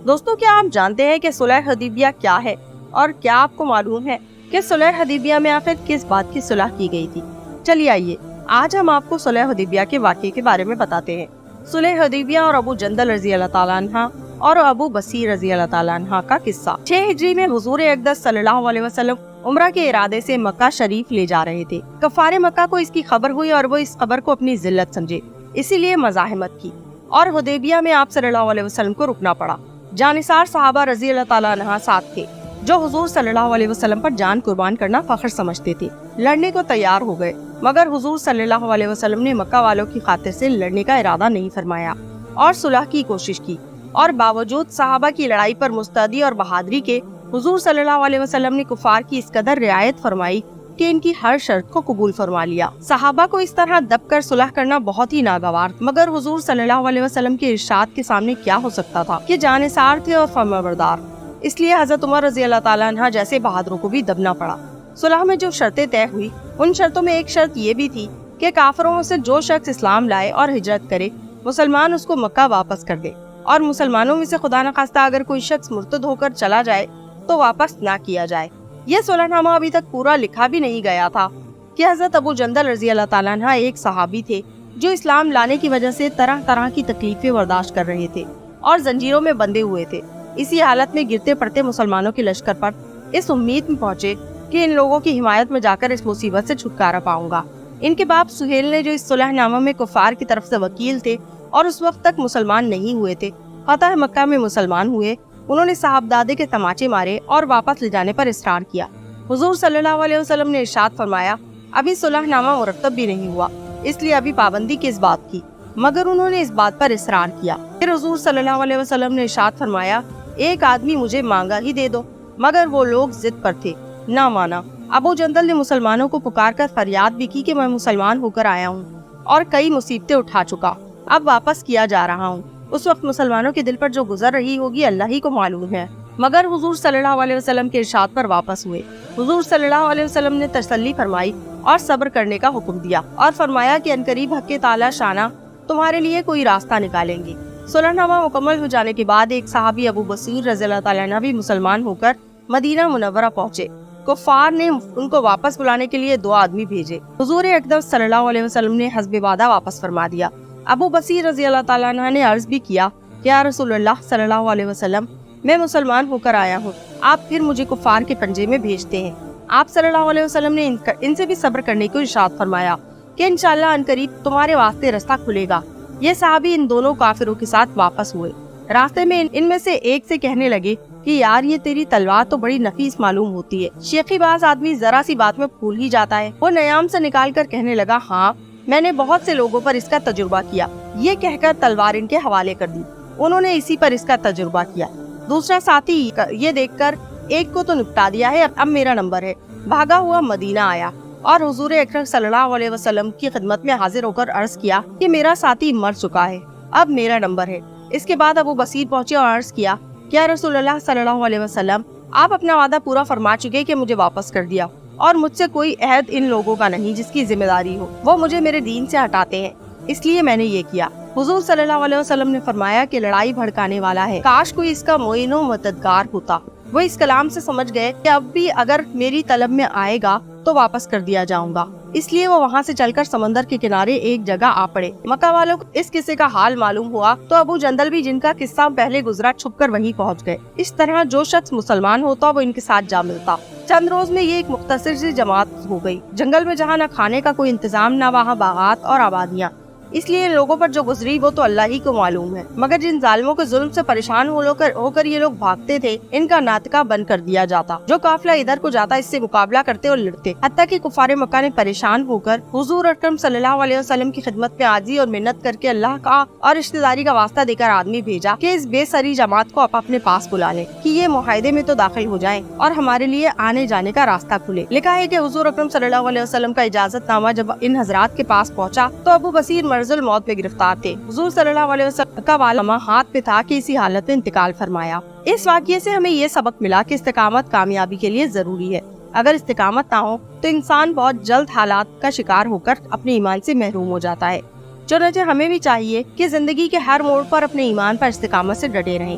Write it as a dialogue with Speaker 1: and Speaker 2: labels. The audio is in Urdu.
Speaker 1: دوستوں، کیا آپ جانتے ہیں کہ صلح حدیبیہ کیا ہے؟ اور کیا آپ کو معلوم ہے کہ صلح حدیبیہ میں آخر کس بات کی صلح کی گئی تھی؟ چلیے آئیے آج ہم آپ کو صلح حدیبیہ کے واقعے کے بارے میں بتاتے ہیں۔ صلح حدیبیہ اور ابو جندل رضی اللہ تعالیٰ عنہ اور ابو بصیر رضی اللہ تعالیٰ عنہ کا قصہ۔ 6 ہجری میں حضور اقدس صلی اللہ علیہ وسلم عمرہ کے ارادے سے مکہ شریف لے جا رہے تھے۔ کفار مکہ کو اس کی خبر ہوئی اور وہ اس خبر کو اپنی ذلت سمجھے، اسی لیے مزاحمت کی اور حدیبیہ میں آپ صلی اللہ علیہ وسلم کو رکنا پڑا۔ جانثار صحابہ رضی اللہ تعالیٰ عنہ ساتھ تھے جو حضور صلی اللہ علیہ وسلم پر جان قربان کرنا فخر سمجھتے تھے۔ لڑنے کو تیار ہو گئے، مگر حضور صلی اللہ علیہ وسلم نے مکہ والوں کی خاطر سے لڑنے کا ارادہ نہیں فرمایا اور صلح کی کوشش کی، اور باوجود صحابہ کی لڑائی پر مستعدی اور بہادری کے حضور صلی اللہ علیہ وسلم نے کفار کی اس قدر رعایت فرمائی کہ ان کی ہر شرط کو قبول فرما لیا۔ صحابہ کو اس طرح دب کر صلح کرنا بہت ہی ناگوار، مگر حضور صلی اللہ علیہ وسلم کے ارشاد کے سامنے کیا ہو سکتا تھا کہ جانثار تھے اور فرمانبردار، اس لیے حضرت عمر رضی اللہ تعالیٰ عنہ جیسے بہادروں کو بھی دبنا پڑا۔ صلح میں جو شرطیں طے ہوئی، ان شرطوں میں ایک شرط یہ بھی تھی کہ کافروں میں سے جو شخص اسلام لائے اور ہجرت کرے، مسلمان اس کو مکہ واپس کر دے، اور مسلمانوں میں سے خدا نخواستہ اگر کوئی شخص مرتد ہو کر چلا جائے تو واپس نہ کیا جائے۔ یہ صلح نامہ ابھی تک پورا لکھا بھی نہیں گیا تھا کہ حضرت ابو جندل رضی اللہ تعالیٰ عنہ ایک صحابی تھے جو اسلام لانے کی وجہ سے طرح طرح کی تکلیفیں برداشت کر رہے تھے اور زنجیروں میں بندھے ہوئے تھے۔ اسی حالت میں گرتے پڑتے مسلمانوں کے لشکر پر اس امید میں پہنچے کہ ان لوگوں کی حمایت میں جا کر اس مصیبت سے چھٹکارا پاؤں گا۔ ان کے باپ سہیل نے، جو اس صلح نامہ میں کفار کی طرف سے وکیل تھے اور اس وقت تک مسلمان نہیں ہوئے تھے، فتح مکہ میں مسلمان ہوئے۔ انہوں نے صاحبزادے کے تماچے مارے اور واپس لے جانے پر اصرار کیا۔ حضور صلی اللہ علیہ وسلم نے ارشاد فرمایا، ابھی صلح نامہ مرتب بھی نہیں ہوا، اس لیے ابھی پابندی کس بات کی؟ مگر انہوں نے اس بات پر اصرار کیا۔ پھر حضور صلی اللہ علیہ وسلم نے ارشاد فرمایا، ایک آدمی مجھے مانگا ہی دے دو، مگر وہ لوگ ضد پر تھے، نہ مانا۔ ابو جندل نے مسلمانوں کو پکار کر فریاد بھی کی کہ میں مسلمان ہو کر آیا ہوں اور کئی مصیبتیں اٹھا چکا، اب واپس کیا جا رہا ہوں۔ اس وقت مسلمانوں کے دل پر جو گزر رہی ہوگی اللہ ہی کو معلوم ہے، مگر حضور صلی اللہ علیہ وسلم کے ارشاد پر واپس ہوئے۔ حضور صلی اللہ علیہ وسلم نے تسلی فرمائی اور صبر کرنے کا حکم دیا اور فرمایا کہ عنقریب حق تعالی شانہ تمہارے لیے کوئی راستہ نکالیں گے۔ صلح نامہ مکمل ہو جانے کے بعد ایک صحابی ابو بصیر رضی اللہ تعالیٰ عنہ بھی مسلمان ہو کر مدینہ منورہ پہنچے۔ کفار نے ان کو واپس بلانے کے لیے 2 آدمی بھیجے۔ حضور اقدس صلی اللہ علیہ وسلم نے حسب وعدہ واپس فرما دیا۔ ابو بصیر رضی اللہ تعالیٰ عنہ نے عرض بھی کیا کہ یا رسول اللہ صلی اللہ علیہ وسلم، میں مسلمان ہو کر آیا ہوں، آپ پھر مجھے کفار کے پنجے میں بھیجتے ہیں۔ آپ صلی اللہ علیہ وسلم نے ان سے بھی صبر کرنے کو ارشاد فرمایا کہ انشاءاللہ عنقریب تمہارے واسطے رستہ کھلے گا۔ یہ صحابی ان دونوں کافروں کے ساتھ واپس ہوئے۔ راستے میں ان میں سے ایک سے کہنے لگے کہ یار یہ تیری تلوار تو بڑی نفیس معلوم ہوتی ہے، شیخی باز آدمی ذرا سی بات میں پھول ہی جاتا ہے۔ وہ نیام سے نکال کر کہنے لگا، ہاں میں نے بہت سے لوگوں پر اس کا تجربہ کیا۔ یہ کہہ کر تلوار ان کے حوالے کر دی، انہوں نے اسی پر اس کا تجربہ کیا۔ دوسرا ساتھی یہ دیکھ کر ایک کو تو نپٹا دیا ہے، اب میرا نمبر ہے۔ بھاگا ہوا مدینہ آیا اور حضور اکرم صلی اللہ علیہ وسلم کی خدمت میں حاضر ہو کر عرض کیا کہ میرا ساتھی مر چکا ہے، اب میرا نمبر ہے۔ اس کے بعد ابو بصیر پہنچے اور عرض کیا کہ یا رسول اللہ صلی اللہ علیہ وسلم، آپ اپنا وعدہ پورا فرما چکے کہ مجھے واپس کر دیا، اور مجھ سے کوئی عہد ان لوگوں کا نہیں جس کی ذمہ داری ہو، وہ مجھے میرے دین سے ہٹاتے ہیں، اس لیے میں نے یہ کیا۔ حضور صلی اللہ علیہ وسلم نے فرمایا کہ لڑائی بھڑکانے والا ہے، کاش کوئی اس کا معین و مددگار ہوتا۔ وہ اس کلام سے سمجھ گئے کہ اب بھی اگر میری طلب میں آئے گا تو واپس کر دیا جاؤں گا، اس لیے وہ وہاں سے چل کر سمندر کے کنارے ایک جگہ آ پڑے۔ مکہ والوں کو اس قصے کا حال معلوم ہوا تو ابو جندل بھی، جن کا قصہ پہلے گزرا، چھپ کر وہیں پہنچ گئے۔ اس طرح جو شخص مسلمان ہوتا وہ ان کے ساتھ جا ملتا۔ چند روز میں یہ ایک مختصر سی جماعت ہو گئی۔ جنگل میں جہاں نہ کھانے کا کوئی انتظام، نہ وہاں باغات اور آبادیاں، اس لیے لوگوں پر جو گزری وہ تو اللہ ہی کو معلوم ہے، مگر جن ظالموں کے ظلم سے پریشان ہو کر یہ لوگ بھاگتے تھے، ان کا ناطقہ بند کر دیا جاتا۔ جو قافلہ ادھر کو جاتا اس سے مقابلہ کرتے اور لڑتے، حتیٰ کہ کفار مکہ نے پریشان ہو کر حضور اکرم صلی اللہ علیہ وسلم کی خدمت میں عاجزی اور منت کر کے اللہ کا اور رشتہ داری کا واسطہ دے کر آدمی بھیجا کہ اس بے سری جماعت کو اپنے پاس بلا لے کہ یہ معاہدے میں تو داخل ہو جائیں اور ہمارے لیے آنے جانے کا راستہ کھلے۔ لکھا ہے کہ حضور اکرم صلی اللہ علیہ وسلم کا اجازت نامہ جب ان حضرات کے پاس پہنچا تو ابو بصیر مرض الموت میں گرفتار تھے۔ حضور صلی اللہ علیہ وسلم کا والنامہ ہاتھ پہ تھا کہ اسی حالت میں انتقال فرمایا۔ اس واقعے سے ہمیں یہ سبق ملا کہ استقامت کامیابی کے لیے ضروری ہے۔ اگر استقامت نہ ہو تو انسان بہت جلد حالات کا شکار ہو کر اپنے ایمان سے محروم ہو جاتا ہے۔ چنانچہ ہمیں بھی چاہیے کہ زندگی کے ہر موڑ پر اپنے ایمان پر استقامت سے ڈٹے رہیں۔